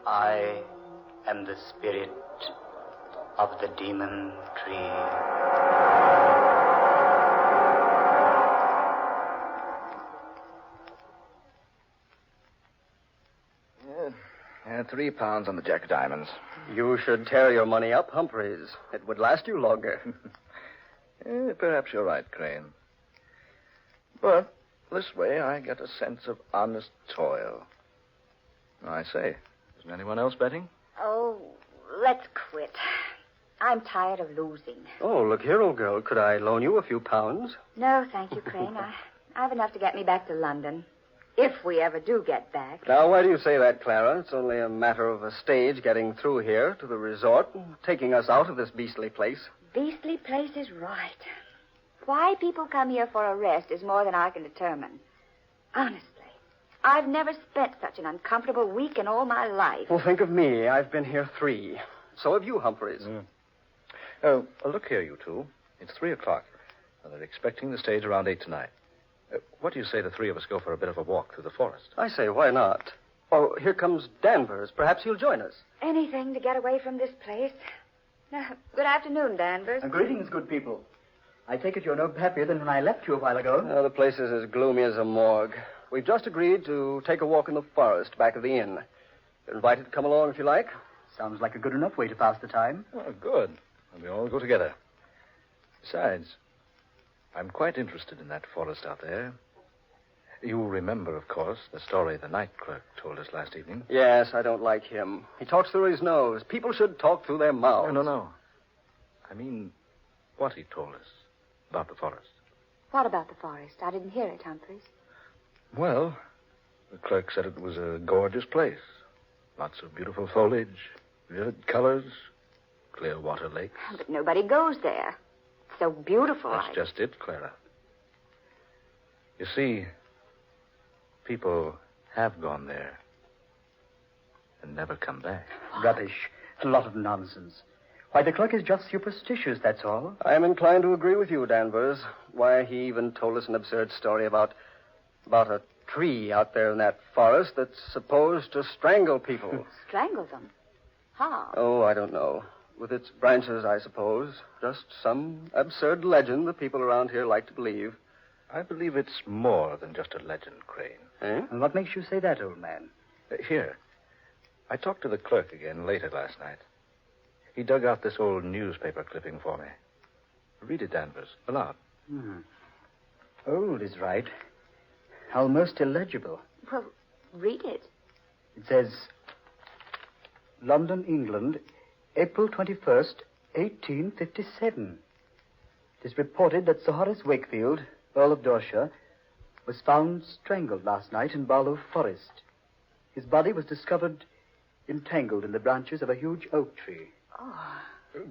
I am the spirit of the demon tree. 3 pounds on the Jack of Diamonds. You should tear your money up, Humphreys. It would last you longer. Perhaps you're right, Crane. But this way I get a sense of honest toil. I say, isn't anyone else betting? Oh, let's quit. I'm tired of losing. Oh, look here, old girl. Could I loan you a few pounds? No, thank you, Crane. I have enough to get me back to London. If we ever do get back. Now, why do you say that, Clara? It's only a matter of a stage getting through here to the resort, taking us out of this beastly place. Beastly place is right. Why people come here for a rest is more than I can determine. Honestly, I've never spent such an uncomfortable week in all my life. Well, think of me. I've been here 3. So have you, Humphreys. Oh, look here, you two. It's 3 o'clock. They're expecting the stage around 8 tonight. What do you say the 3 of us go for a bit of a walk through the forest? I say, why not? Oh, here comes Danvers. Perhaps he'll join us. Anything to get away from this place. Good afternoon, Danvers. Greetings, good people. I take it you're no happier than when I left you a while ago. The place is as gloomy as a morgue. We've just agreed to take a walk in the forest back of the inn. You're invited to come along if you like. Sounds like a good enough way to pass the time. Oh, good. And we all go together. Besides, I'm quite interested in that forest out there. You remember, of course, the story the night clerk told us last evening. Yes, I don't like him. He talks through his nose. People should talk through their mouths. No. I mean, what he told us about the forest. What about the forest? I didn't hear it, Humphreys. Well, the clerk said it was a gorgeous place. Lots of beautiful foliage, vivid colors, clear water lakes. But nobody goes there. It's so beautiful. That's just it, Clara. You see, people have gone there and never come back. Rubbish. A lot of nonsense. Why, the clerk is just superstitious, that's all. I'm inclined to agree with you, Danvers. Why, he even told us an absurd story about a tree out there in that forest that's supposed to strangle people. Strangle them? How? Oh, I don't know. With its branches, I suppose. Just some absurd legend that people around here like to believe. I believe it's more than just a legend, Crane. Eh? And what makes you say that, old man? Here. I talked to the clerk again later last night. He dug out this old newspaper clipping for me. Read it, Danvers, aloud. Old is right. Almost illegible. Well, read it. It says, London, England, April 21st, 1857. It is reported that Sir Horace Wakefield, Earl of Dorset, was found strangled last night in Barlow Forest. His body was discovered entangled in the branches of a huge oak tree.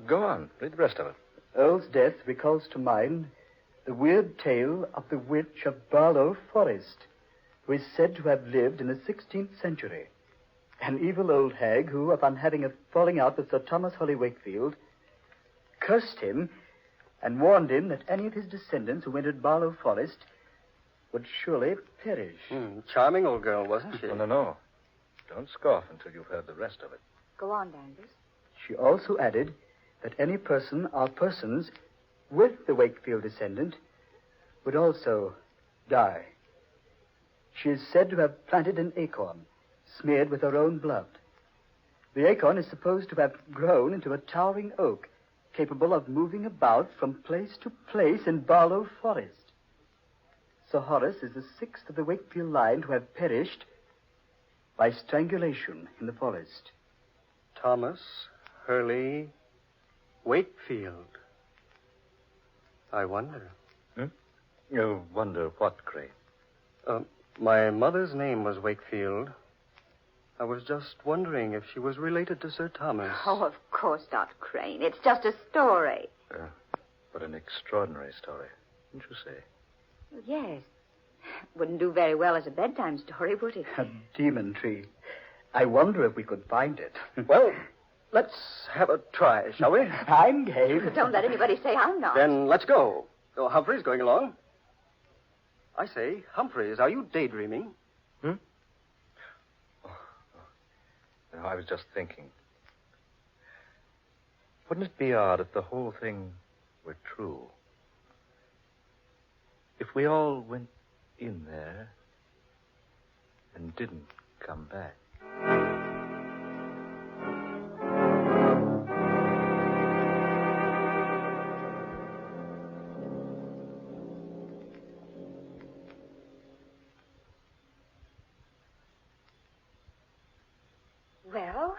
Go on. Read the rest of it. Earl's death recalls to mind the weird tale of the witch of Barlow Forest, who is said to have lived in the 16th century. An evil old hag who, upon having a falling out with Sir Thomas Holly Wakefield, cursed him and warned him that any of his descendants who entered Barlow Forest would surely perish. Charming old girl, wasn't she? No. Don't scoff until you've heard the rest of it. Go on, Danvers. She also added that any person or persons with the Wakefield descendant would also die. She is said to have planted an acorn smeared with her own blood. The acorn is supposed to have grown into a towering oak capable of moving about from place to place in Barlow Forest. Sir Horace is the 6th of the Wakefield line to have perished by strangulation in the forest. Thomas Hurley Wakefield. I wonder. You wonder what, Crane? My mother's name was Wakefield. I was just wondering if she was related to Sir Thomas. Oh, of course not, Crane. It's just a story. What an extraordinary story, wouldn't you say? Yes. Wouldn't do very well as a bedtime story, would it? A demon tree. I wonder if we could find it. Well, let's have a try, shall we? I'm game. Don't let anybody say I'm not. Then let's go. Oh, Humphrey's going along. I say, Humphreys, are you daydreaming? No, I was just thinking. Wouldn't it be odd if the whole thing were true? If we all went in there and didn't come back. Well,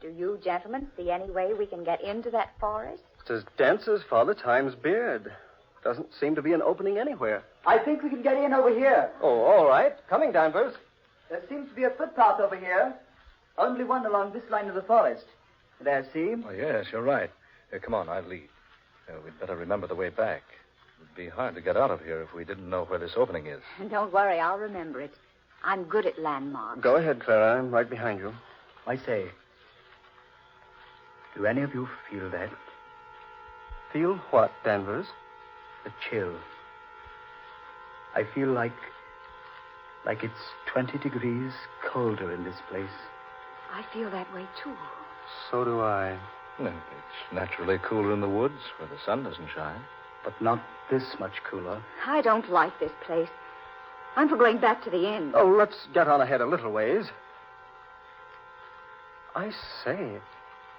do you gentlemen see any way we can get into that forest? It's as dense as Father Time's beard. Doesn't seem to be an opening anywhere. I think we can get in over here. Oh, all right. Coming, Danvers. There seems to be a footpath over here. Only one along this line of the forest. There, see? Oh, yes, you're right. Come on, I'll lead. We'd better remember the way back. It'd be hard to get out of here if we didn't know where this opening is. Don't worry, I'll remember it. I'm good at landmarks. Go ahead, Clara. I'm right behind you. I say, do any of you feel that? Feel what, Danvers? The chill. I feel like it's 20 degrees colder in this place. I feel that way, too. So do I. It's naturally cooler in the woods where the sun doesn't shine. But not this much cooler. I don't like this place. I'm for going back to the inn. Oh, let's get on ahead a little ways. I say,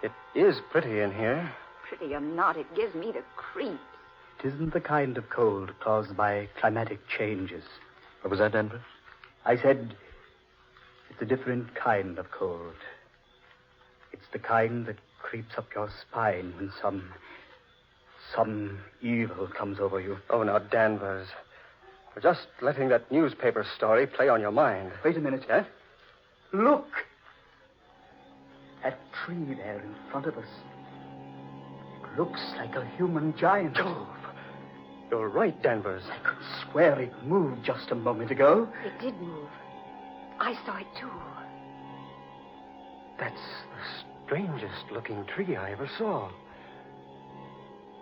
it is pretty in here. Pretty or not, it gives me the creeps. It isn't the kind of cold caused by climatic changes. What was that, Denver? I said it's a different kind of cold. It's the kind that creeps up your spine when some evil comes over you. Oh, now, Danvers. You're just letting that newspaper story play on your mind. Wait a minute. Huh? Look! That tree there in front of us. It looks like a human giant. Jove! You're right, Danvers. I could swear it moved just a moment ago. It did move. I saw it, too. That's the strangest looking tree I ever saw.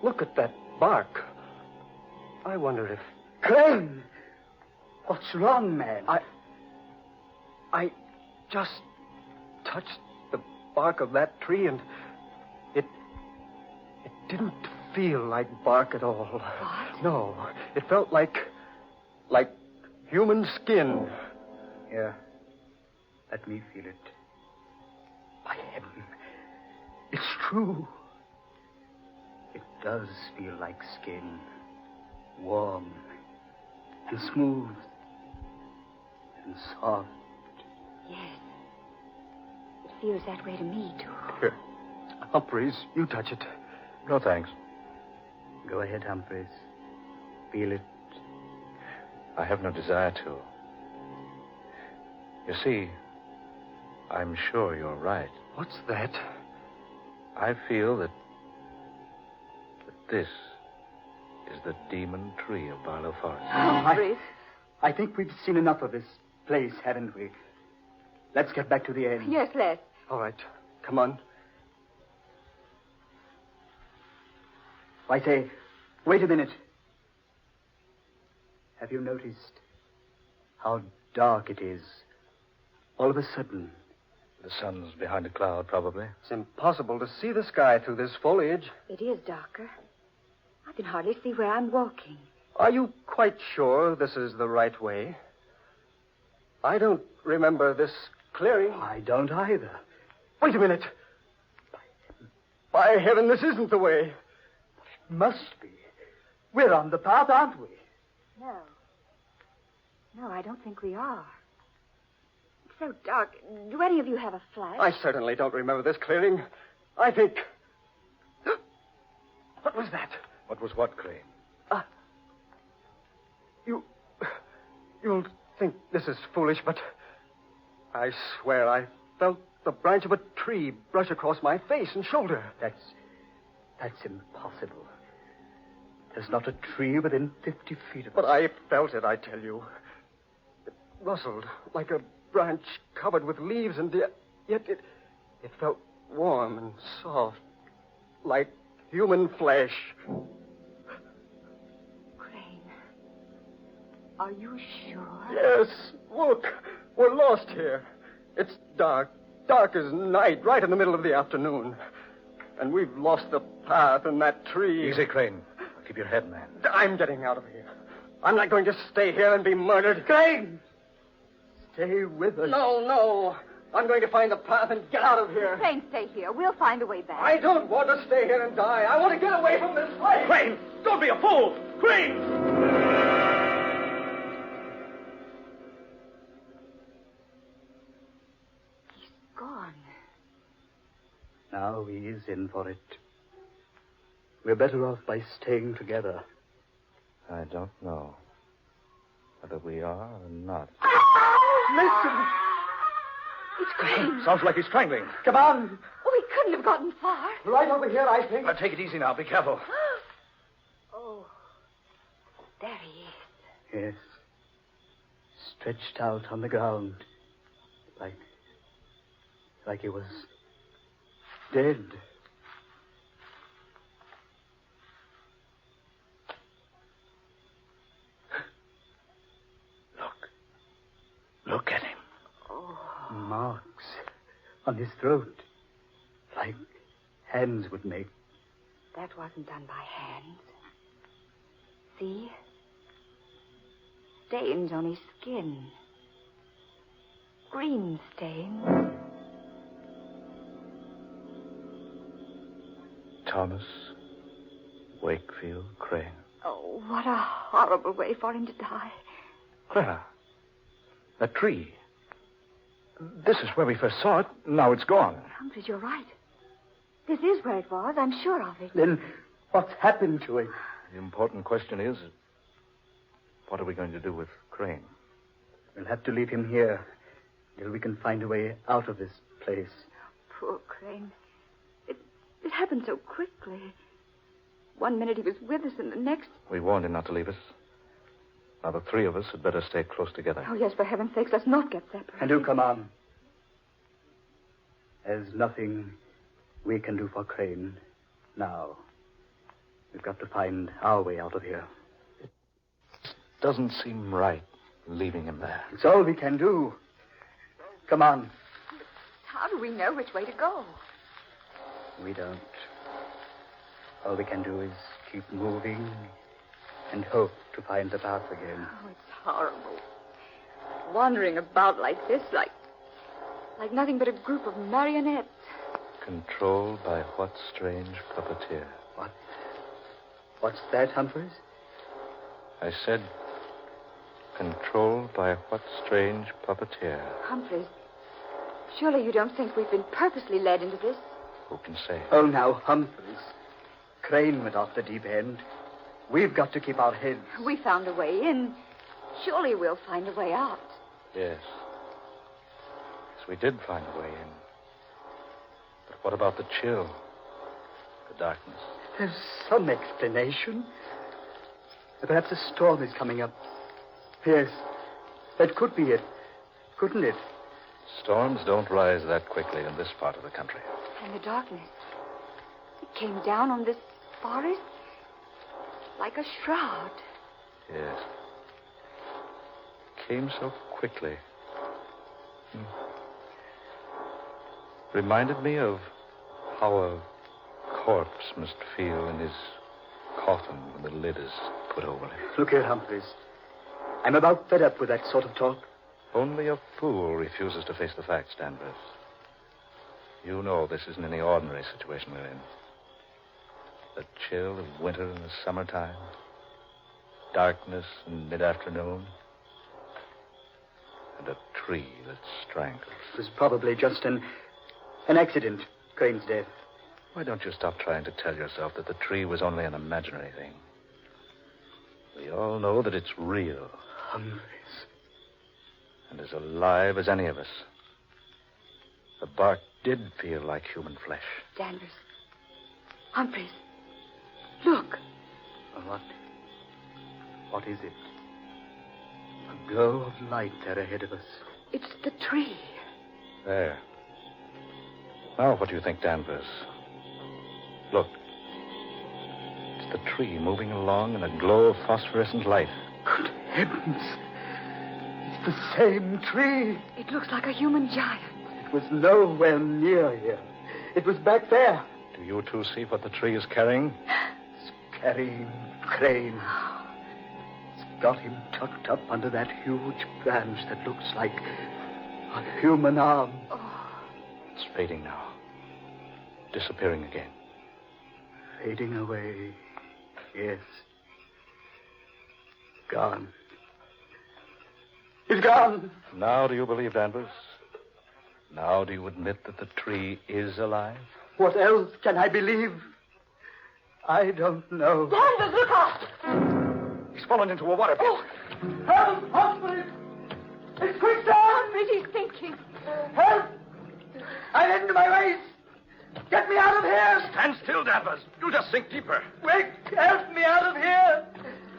Look at that bark. I wonder if... Crane! What's wrong, man? I just touched the bark of that tree and it didn't feel like bark at all. What? No, it felt like human skin. Here, let me feel it. By heaven, it's true. It does feel like skin. Warm and smooth and soft. Yes. It feels that way to me, too. Here, Humphreys, you touch it. No, thanks. Go ahead, Humphreys. Feel it. I have no desire to. You see, I'm sure you're right. What's that? I feel that this is the demon tree of Barlow Forest. Humphreys. I think we've seen enough of this place, haven't we? Let's get back to the inn. Yes, let's. All right, come on. I say, wait a minute. Have you noticed how dark it is? All of a sudden. The sun's behind a cloud, probably. It's impossible to see the sky through this foliage. It is darker. I can hardly see where I'm walking. Are you quite sure this is the right way? I don't remember this clearing. I don't either. Wait a minute. By heaven, this isn't the way. Must be. We're on the path, aren't we? No. No, I don't think we are. It's so dark. Do any of you have a flash? I certainly don't remember this clearing. I think... What was that? What was what, Crane? You'll think this is foolish, but I swear I felt the branch of a tree brush across my face and shoulder. That's impossible. There's not a tree within 50 feet of us. But I felt it, I tell you. It rustled like a branch covered with leaves, and yet it felt warm and soft, like human flesh. Crane, are you sure? Yes, look, we're lost here. It's dark as night, right in the middle of the afternoon. And we've lost the path and that tree. Easy, Crane. Keep your head, man. I'm getting out of here. I'm not going to stay here and be murdered. Crane! Stay with us. No. I'm going to find the path and get out of here. Crane, stay here. We'll find a way back. I don't want to stay here and die. I want to get away from this place. Crane! Don't be a fool! Crane! He's gone. Now he is in for it. We're better off by staying together. I don't know whether we are or not. Listen! It's Crane. Sounds like he's strangling. Come on. Oh, he couldn't have gotten far. Right over here, I think. Now, take it easy now. Be careful. Oh, there he is. Yes. Stretched out on the ground. Like he was dead. Look at him. Marks on his throat. Like hands would make. That wasn't done by hands. See? Stains on his skin. Green stains. Thomas Wakefield Crane. Oh, what a horrible way for him to die. Clara, that tree. This is where we first saw it. Now it's gone. Humphreys, you're right. This is where it was. I'm sure of it. Then what's happened to it? The important question is, what are we going to do with Crane? We'll have to leave him here till we can find a way out of this place. Poor Crane. It happened so quickly. One minute he was with us, and the next... We warned him not to leave us. Now, the three of us had better stay close together. Oh, yes, for heaven's sakes, let's not get separated. And do come on. There's nothing we can do for Crane now. We've got to find our way out of here. It doesn't seem right leaving him there. It's all we can do. Come on. How do we know which way to go? We don't. All we can do is keep moving and hope to find the path again. Oh, it's horrible. Wandering about like this, like nothing but a group of marionettes. Controlled by what strange puppeteer? What's that, Humphreys? I said, controlled by what strange puppeteer? Humphreys, surely you don't think we've been purposely led into this? Who can say? Oh, now, Humphreys. Crane went off the deep end. We've got to keep our heads. We found a way in. Surely we'll find a way out. Yes. Yes, we did find a way in. But what about the chill? The darkness? There's some explanation. Perhaps a storm is coming up. Yes, that could be it. Couldn't it? Storms don't rise that quickly in this part of the country. And the darkness. It came down on this forest like a shroud. Yes. Came so quickly. Reminded me of how a corpse must feel in his coffin when the lid is put over him. Look here, Humphreys. I'm about fed up with that sort of talk. Only a fool refuses to face the facts, Danvers. You know this isn't any ordinary situation we're in. The chill of winter in the summertime. Darkness in mid-afternoon. And a tree that strangles. It was probably just an accident, Crane's death. Why don't you stop trying to tell yourself that the tree was only an imaginary thing? We all know that it's real. Humphreys. And as alive as any of us. The bark did feel like human flesh. Danvers. Humphreys. Look. What is it? A glow of light there ahead of us. It's the tree. There. Now, what do you think, Danvers? Look. It's the tree moving along in a glow of phosphorescent light. Good heavens. It's the same tree. It looks like a human giant. It was nowhere near here. It was back there. Do you two see what the tree is carrying? It's carrying Crane. It's got him tucked up under that huge branch that looks like a human arm. It's fading now. Disappearing again. Fading away. Yes. Gone. He's gone. Now do you believe, Danvers? Now do you admit that the tree is alive? What else can I believe? I don't know. Danvers, look out! He's fallen into a water pit. Oh. Help! Hospital! It's quicksand! Humphrey, he's sinking. Help! I'm into my waist! Get me out of here! Stand still, Danvers. You'll just sink deeper. Quick! Help me out of here!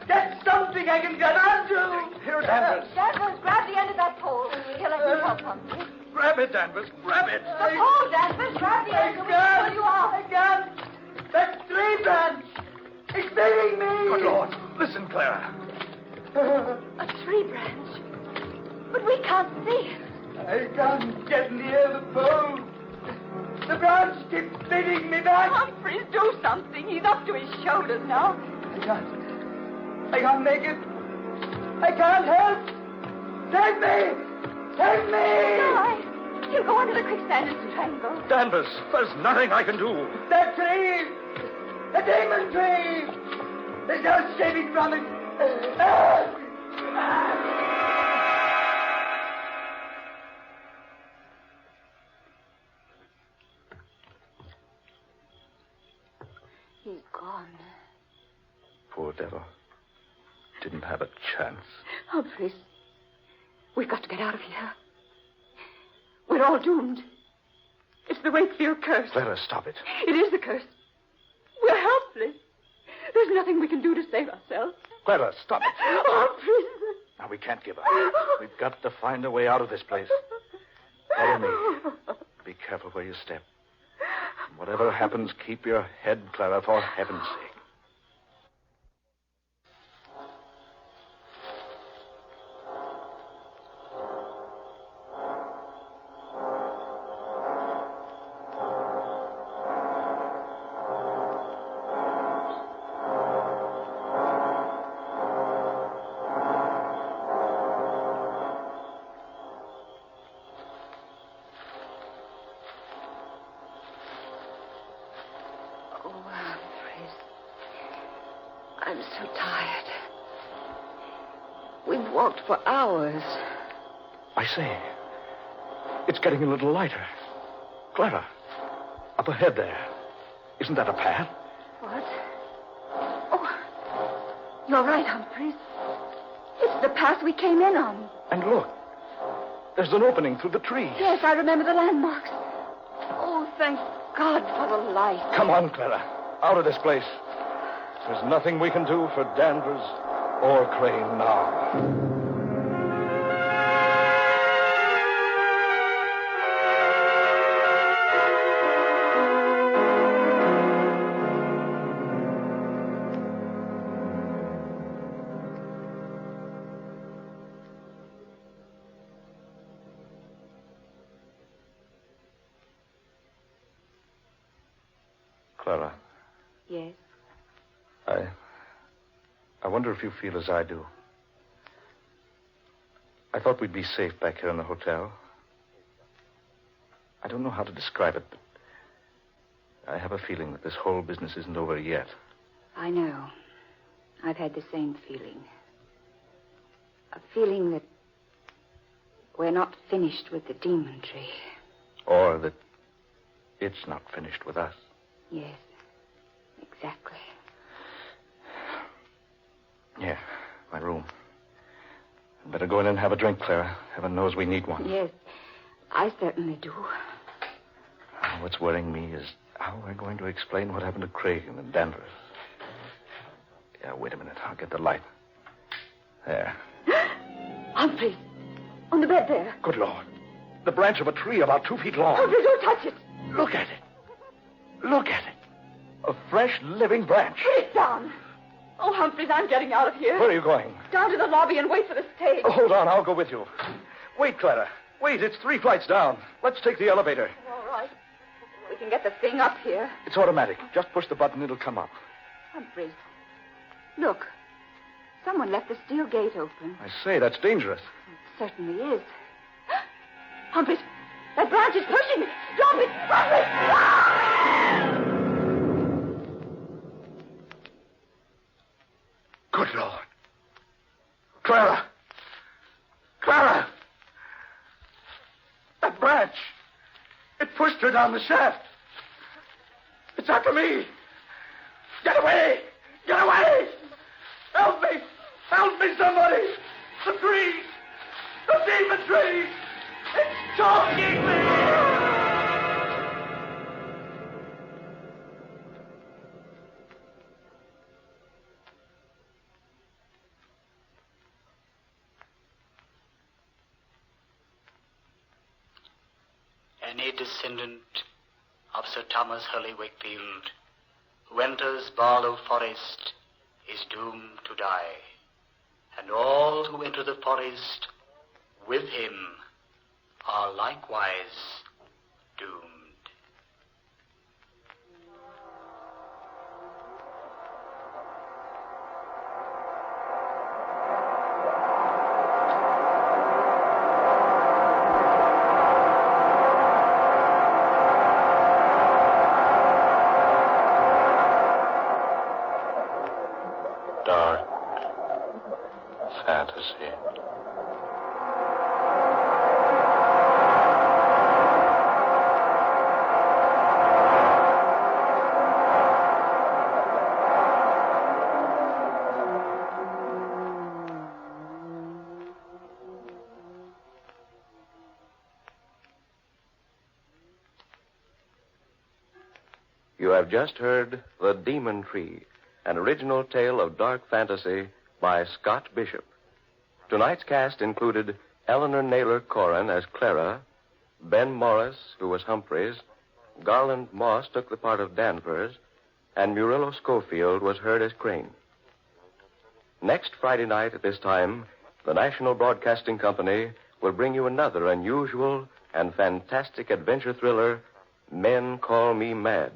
Get something I can get onto! Here, Danvers. Danvers, grab the end of that pole. Here, let me help, Humphrey. Grab it, Danvers. Grab it. The pole, Danvers. Grab the end so we can pull you off. I can't! That tree branch! It's beating me! Good Lord. Listen, Clara. A tree branch. But we can't see it. I can't get near the pole. The branch keeps beating me back. Humphreys, do something. He's up to his shoulders now. I can't make it. I can't help. Take me! Take me! No, he'll go under the quicksand and strangle. Danvers, there's nothing I can do. That tree! The demon tree! There's no escaping from it. He's gone. Poor devil. Didn't have a chance. Humphreys, we've got to get out of here. We're all doomed. It's the Wakefield curse. Clara, stop it. It is the curse. We're helpless. There's nothing we can do to save ourselves. Clara, stop it. Humphreys. Now, we can't give up. We've got to find a way out of this place. Follow me. Be careful where you step. Whatever happens, keep your head, Clara, for heaven's sake. I'm so tired. We've walked for hours. I say, it's getting a little lighter. Clara, up ahead there. Isn't that a path? What? Oh, you're right, Humphreys. It's the path we came in on. And look, there's an opening through the trees. Yes, I remember the landmarks. Oh, thank God for the light. Come on, Clara. Out of this place. There's nothing we can do for Danvers or Crane now. Clara. Yes? I wonder if you feel as I do. I thought we'd be safe back here in the hotel. I don't know how to describe it, but I have a feeling that this whole business isn't over yet. I know. I've had the same feeling. A feeling that we're not finished with the demon tree. Or that it's not finished with us. Yes, exactly. Yeah, my room. I'd better go in and have a drink, Clara. Heaven knows we need one. Yes, I certainly do. What's worrying me is how we're going to explain what happened to Craig and Danvers. Yeah, wait a minute. I'll get the light. There. Humphreys, on the bed there. Good Lord. The branch of a tree about 2 feet long. Humphreys, don't touch it. Look at it. Look at it. A fresh, living branch. Put it down. Oh, Humphreys, I'm getting out of here. Where are you going? Down to the lobby and wait for the stage. Oh, hold on. I'll go with you. Wait, Clara. Wait, it's 3 flights down. Let's take the elevator. All right. We can get the thing up here. It's automatic. Just push the button, it'll come up. Humphreys, look. Someone left the steel gate open. I say, that's dangerous. It certainly is. Humphreys, that branch is pushing. Stop it. Humphreys! Ah! Good Lord. Clara! Clara! That branch! It pushed her down the shaft. It's after me. Get away! Get away! Help me! Help me, somebody! The trees! The demon trees! It's choking me! Any descendant of Sir Thomas Hurley Wakefield who enters Barlow Forest is doomed to die, and all who enter the forest with him are likewise doomed. Dark fantasy. You have just heard The Demon Tree, an original tale of dark fantasy by Scott Bishop. Tonight's cast included Eleanor Naylor Corrin as Clara, Ben Morris, who was Humphreys, Garland Moss took the part of Danvers, and Murillo Schofield was heard as Crane. Next Friday night at this time, the National Broadcasting Company will bring you another unusual and fantastic adventure thriller, Men Call Me Mad,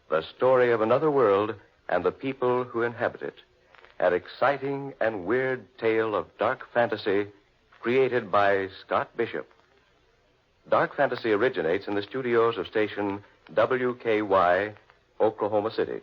the story of another world and the people who inhabit it. An exciting and weird tale of dark fantasy created by Scott Bishop. Dark fantasy originates in the studios of station WKY, Oklahoma City.